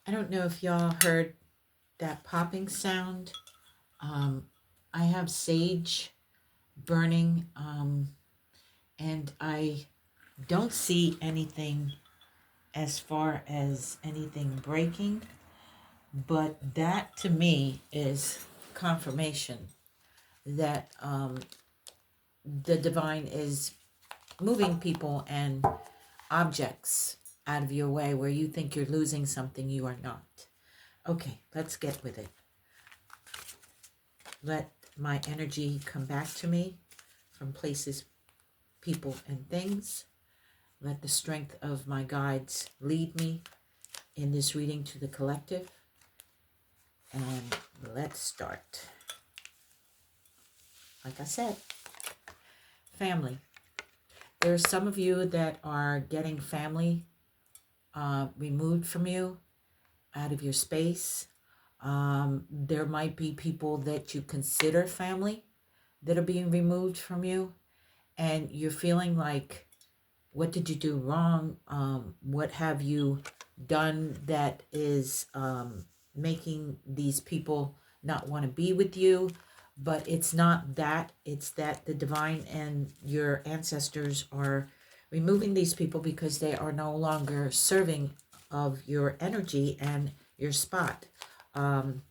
I don't know if y'all heard that popping sound. Um, I have sage burning, and I don't see anything as far as anything breaking, but that to me is confirmation that the divine is moving people and objects out of your way where you think you're losing something you are not. Okay, let's get with it. Let my energy come back to me from places, people, and things. Let the strength of my guides lead me in this reading to the collective. And let's start. Like I said, family. There's some of you that are getting family removed from you, out of your space. There might be people that you consider family that are being removed from you, and you're feeling like, what did you do wrong? What have you done that is making these people not want to be with you? But it's not that. It's that the divine and your ancestors are removing these people because they are no longer serving of your energy and your spot. Um,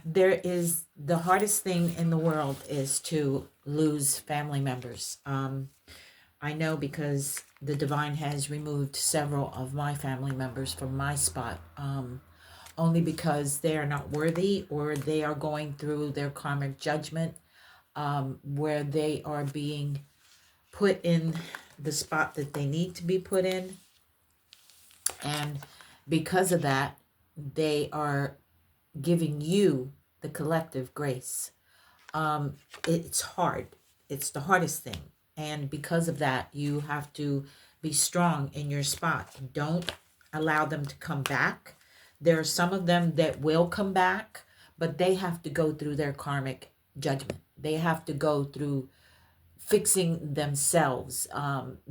there is the hardest thing in the world is to lose family members. I know because the divine has removed several of my family members from my spot, only because they are not worthy or they are going through their karmic judgment, where they are being put in the spot that they need to be put in. And because of that, they are giving you the collective grace. It's hard. It's the hardest thing. And because of that, you have to be strong in your spot. Don't allow them to come back. There are some of them that will come back, but they have to go through their karmic judgment. They have to go through fixing themselves,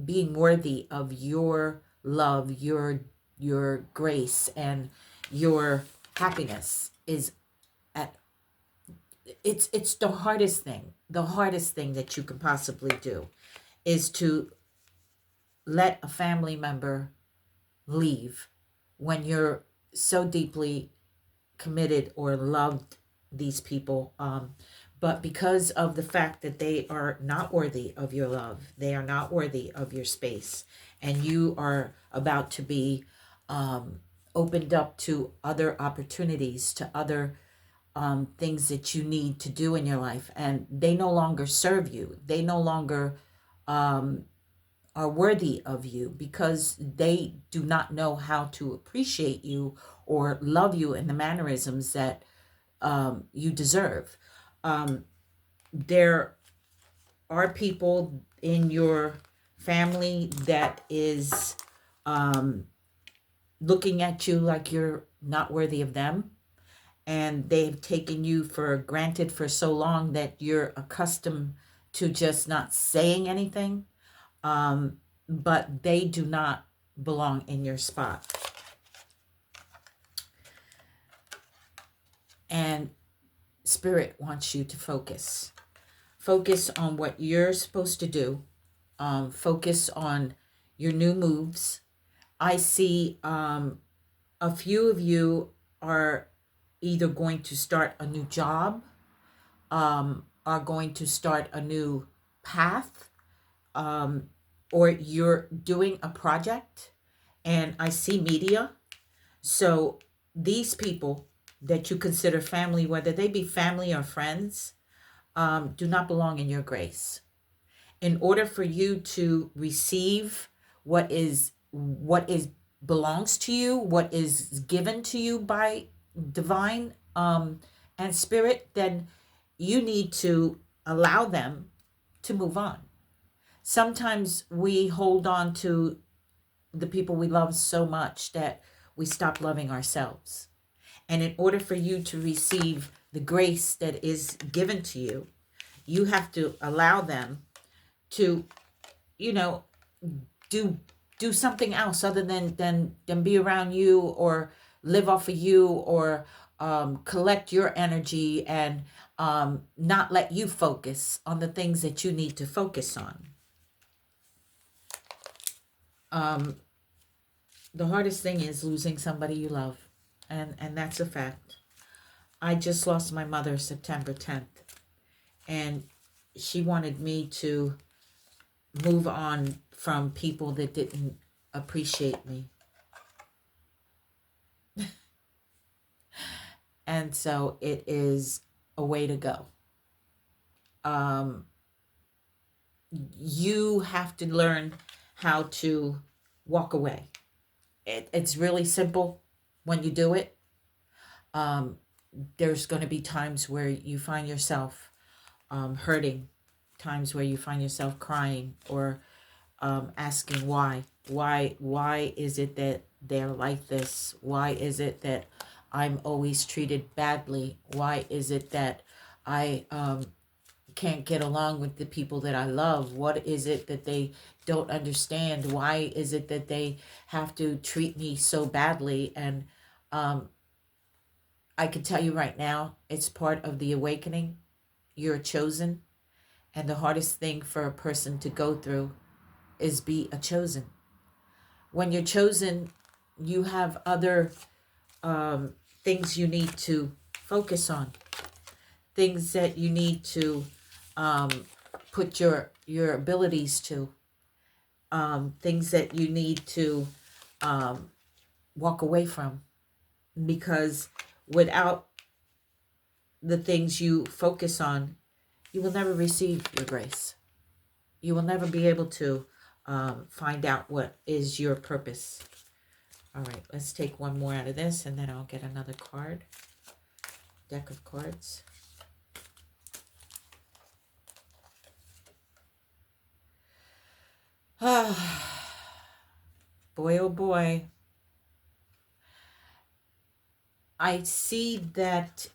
being worthy of your love, your grace, and your happiness is at it's the hardest thing. The hardest thing that you can possibly do is to let a family member leave when you're so deeply committed or loved these people. But because of the fact that they are not worthy of your love, they are not worthy of your space, and you are about to be opened up to other opportunities, to other things that you need to do in your life, and they no longer serve you. They no longer are worthy of you because they do not know how to appreciate you or love you in the mannerisms that you deserve. There are people in your family that is looking at you like you're not worthy of them, and they've taken you for granted for so long that you're accustomed to just not saying anything. But they do not belong in your spot. And Spirit wants you to focus. Focus on what you're supposed to do. Focus on your new moves. I see a few of you are either going to start a new job, are going to start a new path, or you're doing a project, and I see media. So these people that you consider family, whether they be family or friends, do not belong in your grace. In order for you to receive what is belongs to you, what is given to you by divine and spirit, then you need to allow them to move on. Sometimes we hold on to the people we love so much that we stop loving ourselves. And in order for you to receive the grace that is given to you, you have to allow them to, you know, do do something else other than be around you or live off of you or collect your energy and not let you focus on the things that you need to focus on. The hardest thing is losing somebody you love, and that's a fact. I just lost my mother September 10th, and she wanted me to move on from people that didn't appreciate me. And so it is a way to go. You have to learn how to walk away. It's really simple when you do it. There's going to be times where you find yourself hurting, times where you find yourself crying or asking why is it that they're like this? Why is it that I'm always treated badly? Why is it that I can't get along with the people that I love? What is it that they don't understand? Why is it that they have to treat me so badly? And I can tell you right now, it's part of the awakening. You're chosen. And the hardest thing for a person to go through is be a chosen. When you're chosen, you have other things you need to focus on, things that you need to put your abilities to, things that you need to walk away from, because without the things you focus on, you will never receive your grace. You will never be able to find out what is your purpose. All right, let's take one more out of this, and then I'll get another card. Deck of cards. Boy, oh boy. I see that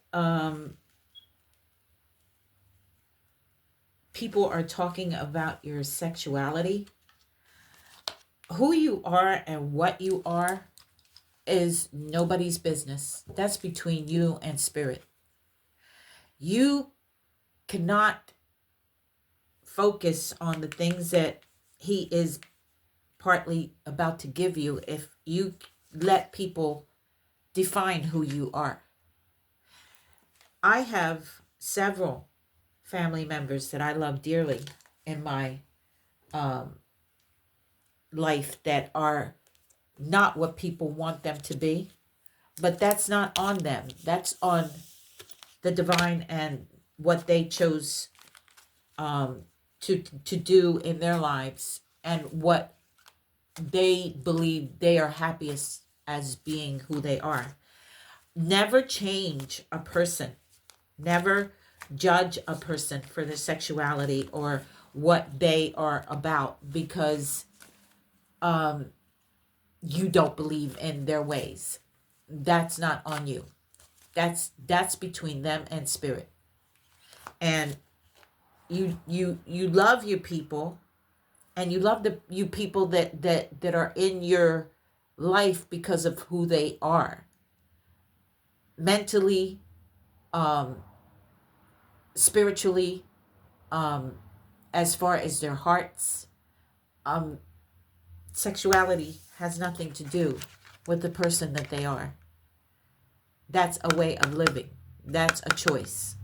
people are talking about your sexuality. Who you are and what you are is nobody's business. That's between you and spirit. You cannot focus on the things that he is partly about to give you if you let people define who you are. I have several family members that I love dearly in my life that are not what people want them to be, but that's not on them. That's on the divine and what they chose to do in their lives and what they believe they are happiest as being who they are. Never change a person. Never judge a person for their sexuality or what they are about because you don't believe in their ways. That's not on you. That's between them and spirit. And you love your people, and you love you people that are in your life because of who they are. Mentally, spiritually, as far as their hearts. Sexuality has nothing to do with the person that they are. That's a way of living. That's a choice.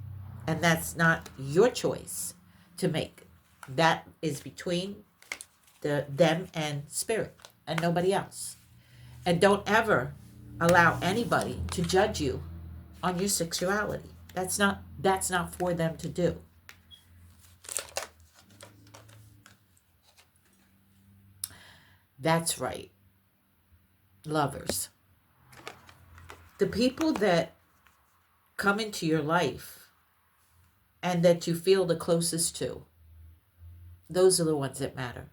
And that's not your choice to make. That is between them and spirit and nobody else. And don't ever allow anybody to judge you on your sexuality. That's not for them to do. That's right. Lovers. The people that come into your life and that you feel the closest to, those are the ones that matter.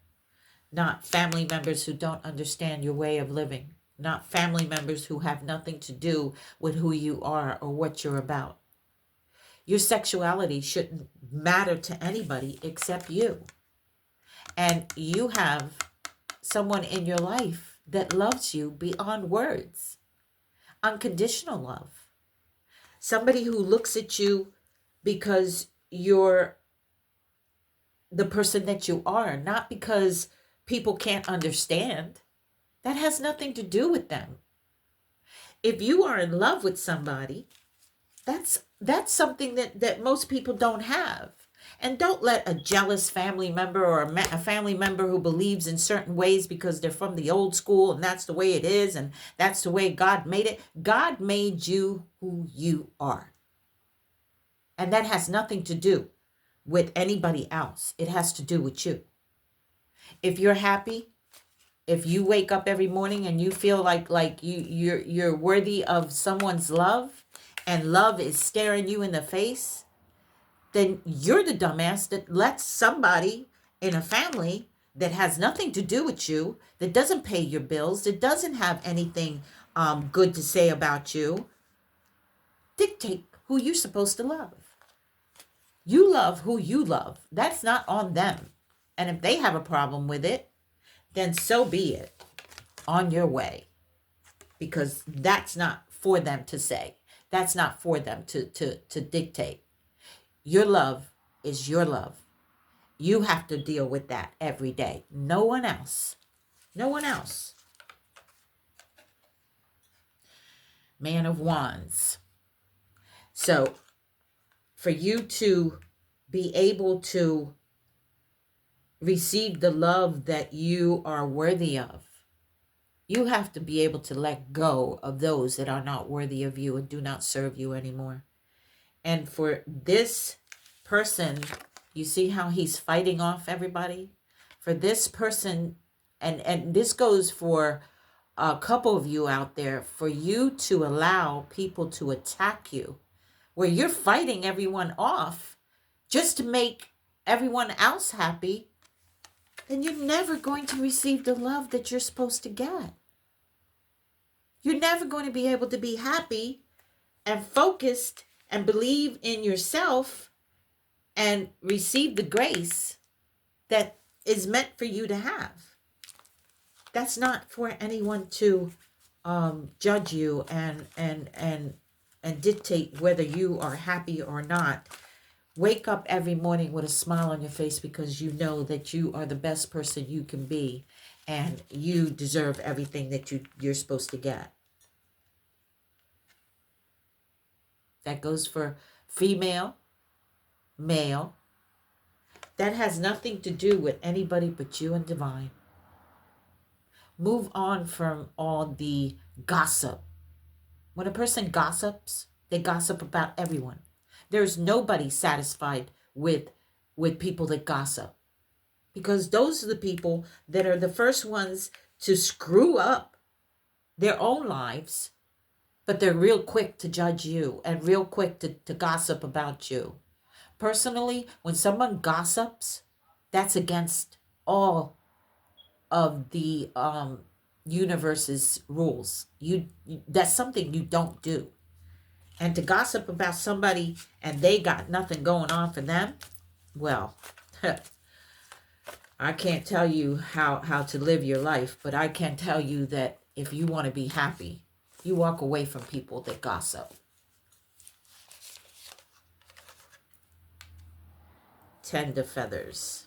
Not family members who don't understand your way of living. Not family members who have nothing to do with who you are or what you're about. Your sexuality shouldn't matter to anybody except you. And you have someone in your life that loves you beyond words. Unconditional love. Somebody who looks at you because you're the person that you are, not because people can't understand. That has nothing to do with them. If you are in love with somebody, that's something that most people don't have. And don't let a jealous family member or a family member who believes in certain ways because they're from the old school and that's the way it is and that's the way God made it. God made you who you are. And that has nothing to do with anybody else. It has to do with you. If you're happy, if you wake up every morning and you feel like you're worthy of someone's love and love is staring you in the face, then you're the dumbass that lets somebody in a family that has nothing to do with you, that doesn't pay your bills, that doesn't have anything good to say about you, dictate who you're supposed to love. You love who you love. That's not on them. And if they have a problem with it, then so be it. On your way. Because that's not for them to say. That's not for them to dictate. Your love is your love. You have to deal with that every day. No one else. No one else. Man of Wands. So, for you to be able to receive the love that you are worthy of, you have to be able to let go of those that are not worthy of you and do not serve you anymore. And for this person, you see how he's fighting off everybody? For this person, and this goes for a couple of you out there, for you to allow people to attack you, where you're fighting everyone off just to make everyone else happy, then you're never going to receive the love that you're supposed to get. You're never going to be able to be happy and focused and believe in yourself and receive the grace that is meant for you to have. That's not for anyone to judge you and dictate whether you are happy or not. Wake up every morning with a smile on your face because you know that you are the best person you can be and you deserve everything that you're supposed to get. That goes for female, male. That has nothing to do with anybody but you and divine. Move on from all the gossip. When a person gossips, they gossip about everyone. There's nobody satisfied with people that gossip, because those are the people that are the first ones to screw up their own lives, but they're real quick to judge you and real quick to gossip about you. Personally, when someone gossips, that's against all of the universe's rules. That's something you don't do. And to gossip about somebody and they got nothing going on for them, well, I can't tell you how to live your life, but I can tell you that if you want to be happy, you walk away from people that gossip. 10 of feathers.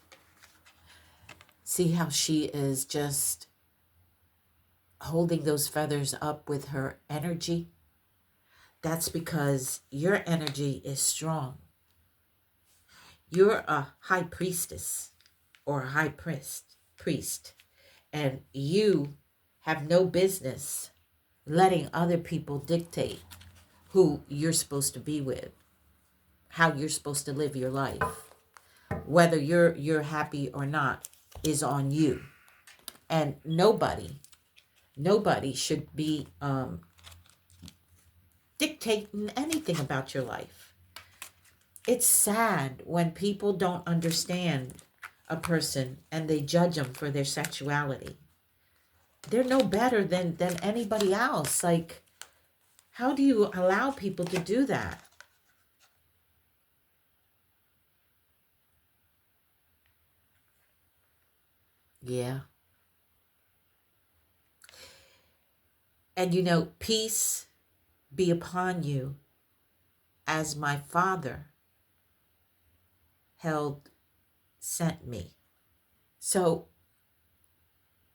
See how she is just holding those feathers up with her energy? That's because your energy is strong. You're a high priestess or a high priest, and you have no business letting other people dictate who you're supposed to be with, how you're supposed to live your life. Whether you're happy or not is on you. And nobody should be dictating anything about your life. It's sad when people don't understand a person and they judge them for their sexuality. They're no better than anybody else. Like, how do you allow people to do that? Yeah. And peace be upon you as my Father held sent me. So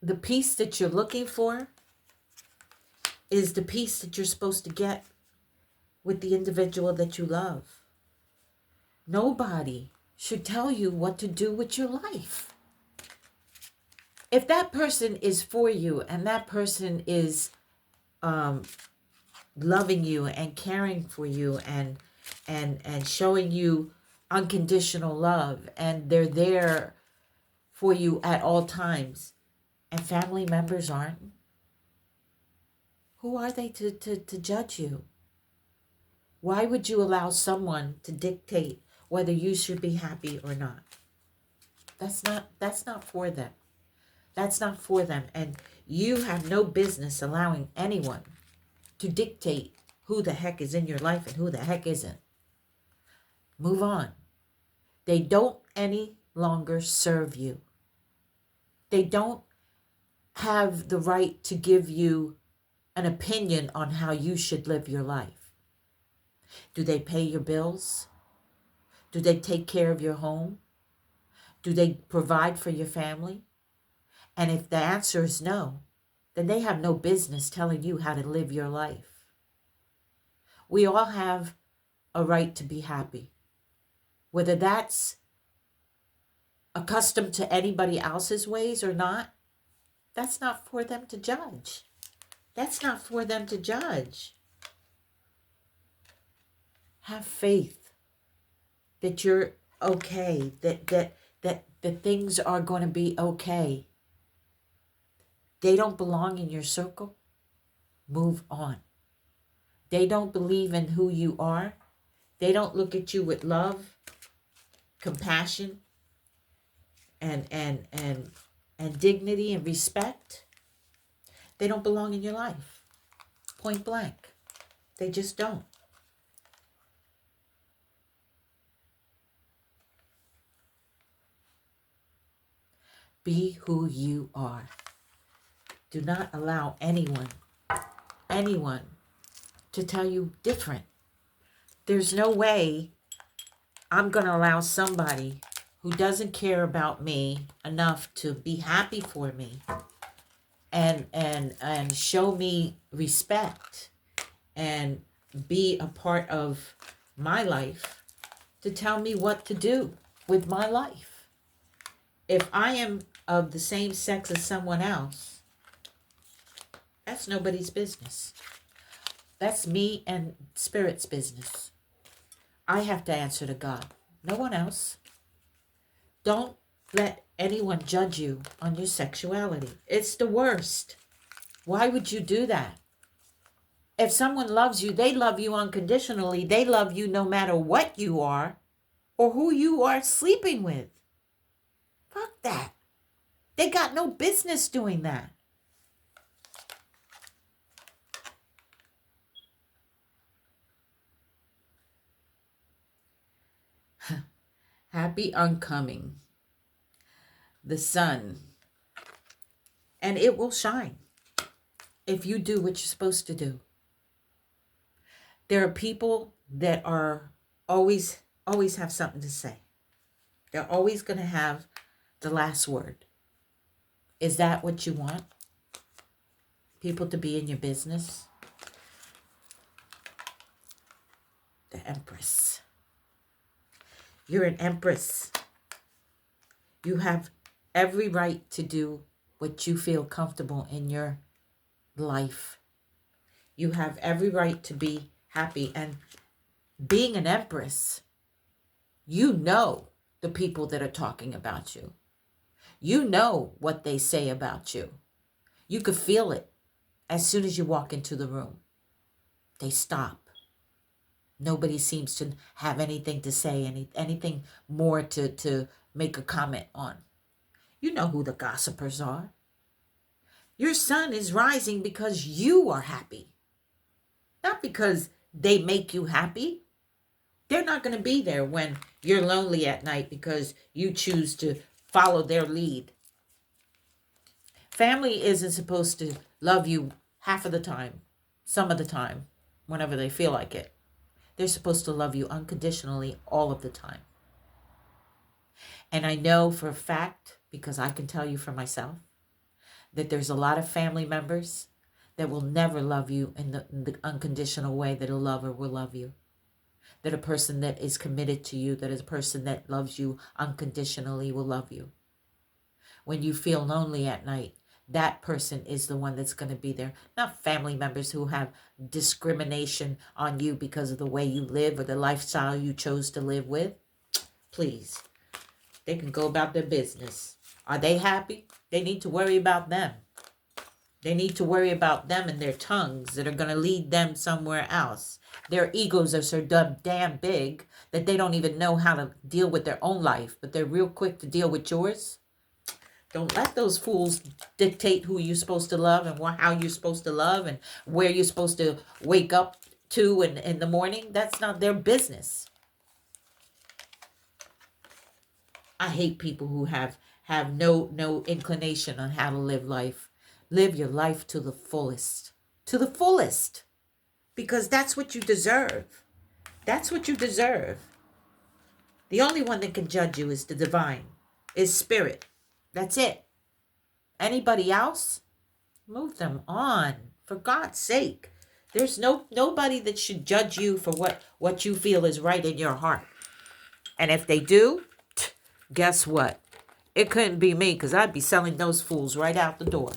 the peace that you're looking for is the peace that you're supposed to get with the individual that you love. Nobody should tell you what to do with your life. If that person is for you and that person is loving you and caring for you and showing you unconditional love, and they're there for you at all times, and family members aren't, who are they to judge you? Why would you allow someone to dictate whether you should be happy or not? That's not for them. That's not for them. And you have no business allowing anyone to dictate who the heck is in your life and who the heck isn't. Move on. They don't any longer serve you. They don't have the right to give you an opinion on how you should live your life. Do they pay your bills? Do they take care of your home? Do they provide for your family? And if the answer is no, then they have no business telling you how to live your life. We all have a right to be happy. Whether that's accustomed to anybody else's ways or not, that's not for them to judge. That's not for them to judge. Have faith that you're okay, that things are going to be okay. They don't belong in your circle. Move on. They don't believe in who you are. They don't look at you with love, compassion, and dignity and respect. They don't belong in your life. Point blank. They just don't. Be who you are. Do not allow anyone to tell you different. There's no way I'm going to allow somebody who doesn't care about me enough to be happy for me and show me respect and be a part of my life to tell me what to do with my life. If I am of the same sex as someone else, that's nobody's business. That's me and Spirit's business. I have to answer to God, no one else. Don't let anyone judge you on your sexuality. It's the worst. Why would you do that? If someone loves you, they love you unconditionally. They love you no matter what you are or who you are sleeping with. Fuck that. They got no business doing that. Happy oncoming, the sun, and it will shine if you do what you're supposed to do. There are people that are always have something to say. They're always going to have the last word. Is that what you want? People to be in your business? The Empress. You're an Empress. You have every right to do what you feel comfortable in your life. You have every right to be happy. And being an Empress, you know the people that are talking about you. You know what they say about you. You could feel it as soon as you walk into the room. They stop. Nobody seems to have anything to say, anything more to make a comment on. You know who the gossipers are. Your sun is rising because you are happy. Not because they make you happy. They're not going to be there when you're lonely at night because you choose to follow their lead. Family isn't supposed to love you half of the time, some of the time, whenever they feel like it. They're supposed to love you unconditionally all of the time. And I know for a fact, because I can tell you for myself, that there's a lot of family members that will never love you in the unconditional way that a lover will love you. That a person that is committed to you, that is a person that loves you unconditionally will love you. When you feel lonely at night, that person is the one that's going to be there. Not family members who have discrimination on you because of the way you live or the lifestyle you chose to live with. Please, they can go about their business. Are they happy? They need to worry about them. They need to worry about them and their tongues that are going to lead them somewhere else. Their egos are so damn big that they don't even know how to deal with their own life, but they're real quick to deal with yours. Don't let those fools dictate who you're supposed to love and how you're supposed to love and where you're supposed to wake up to in the morning. That's not their business. I hate people who have no inclination on how to live life. Live your life to the fullest. To the fullest. Because that's what you deserve. That's what you deserve. The only one that can judge you is the divine, is spirit. That's it. Anybody else? Move them on. For God's sake. There's nobody that should judge you for what you feel is right in your heart. And if they do, guess what? It couldn't be me, because I'd be selling those fools right out the door.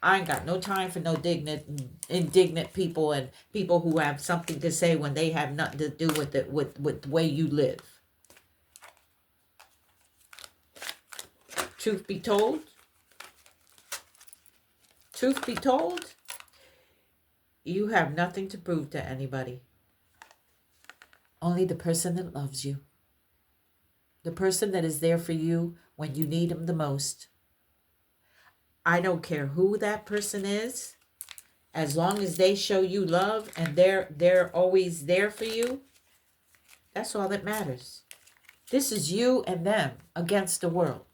I ain't got no time for no indignant people and people who have something to say when they have nothing to do with it, with the way you live. Truth be told, you have nothing to prove to anybody. Only the person that loves you. The person that is there for you when you need them the most. I don't care who that person is. As long as they show you love and they're always there for you, that's all that matters. This is you and them against the world.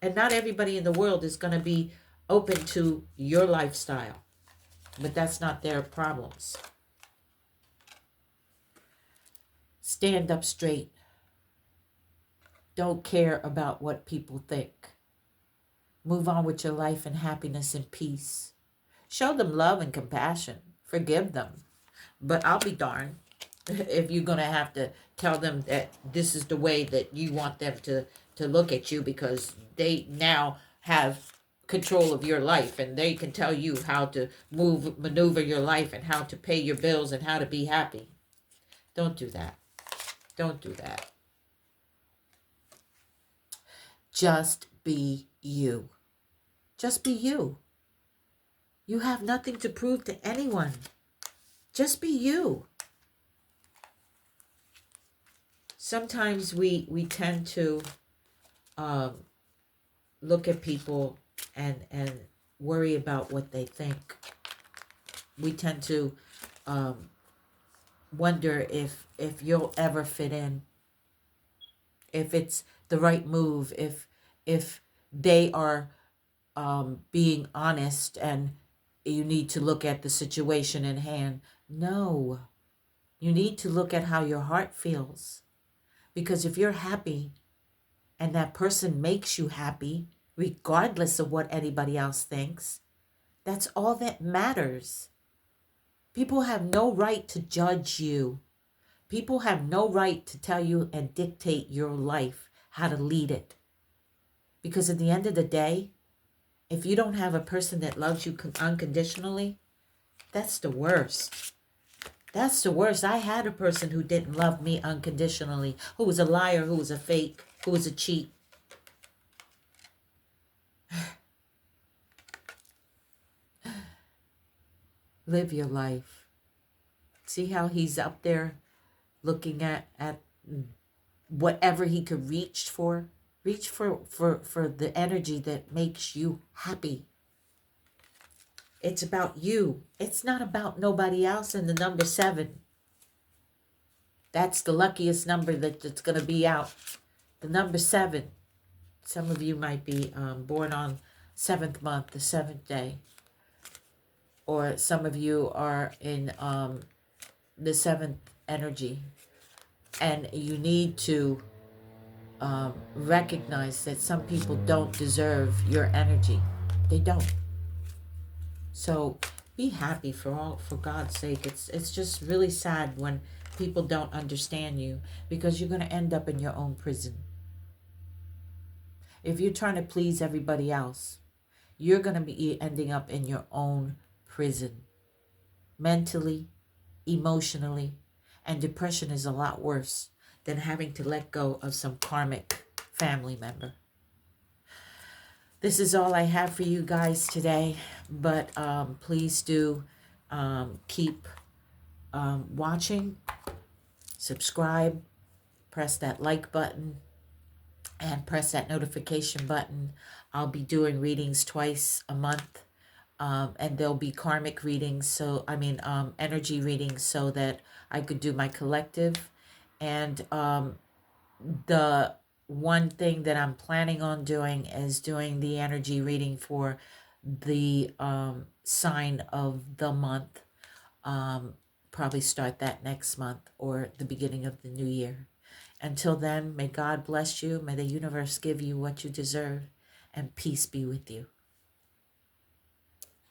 And not everybody in the world is going to be open to your lifestyle. But that's not their problems. Stand up straight. Don't care about what people think. Move on with your life in happiness and peace. Show them love and compassion. Forgive them. But I'll be darned if you're going to have to tell them that this is the way that you want them to look at you, because they now have control of your life and they can tell you how to maneuver your life and how to pay your bills and how to be happy. Don't do that. Don't do that. Just be you. Just be you. You have nothing to prove to anyone. Just be you. Sometimes we tend to look at people and worry about what they think. We tend to wonder if you'll ever fit in, if it's the right move, if they are being honest and you need to look at the situation in hand. No, you need to look at how your heart feels. Because if you're happy and that person makes you happy, regardless of what anybody else thinks, that's all that matters. People have no right to judge you. People have no right to tell you and dictate your life, how to lead it. Because at the end of the day, if you don't have a person that loves you unconditionally, that's the worst. That's the worst. I had a person who didn't love me unconditionally, who was a liar, who was a fake, who was a cheat. Live your life. See how he's up there looking at whatever he could reach for? Reach for the energy that makes you happy. It's about you. It's not about nobody else. And the number 7. That's the luckiest number that's going to be out. The number 7. Some of you might be born on 7th month, the 7th day. or some of you are in the seventh energy, and you need to recognize that some people don't deserve your energy. They don't. So be happy for God's sake. It's just really sad when people don't understand you, because you're going to end up in your own prison. If you're trying to please everybody else, you're going to be ending up in your own prison, mentally, emotionally, and depression is a lot worse than having to let go of some karmic family member. This is all I have for you guys today, but please do keep watching, subscribe, press that like button, and press that notification button. I'll be doing readings twice a month, and there'll be karmic readings, energy readings, so that I could do my collective. And the one thing that I'm planning on doing is doing the energy reading for the sign of the month. Probably start that next month or the beginning of the new year. Until then, may God bless you. May the universe give you what you deserve, and peace be with you.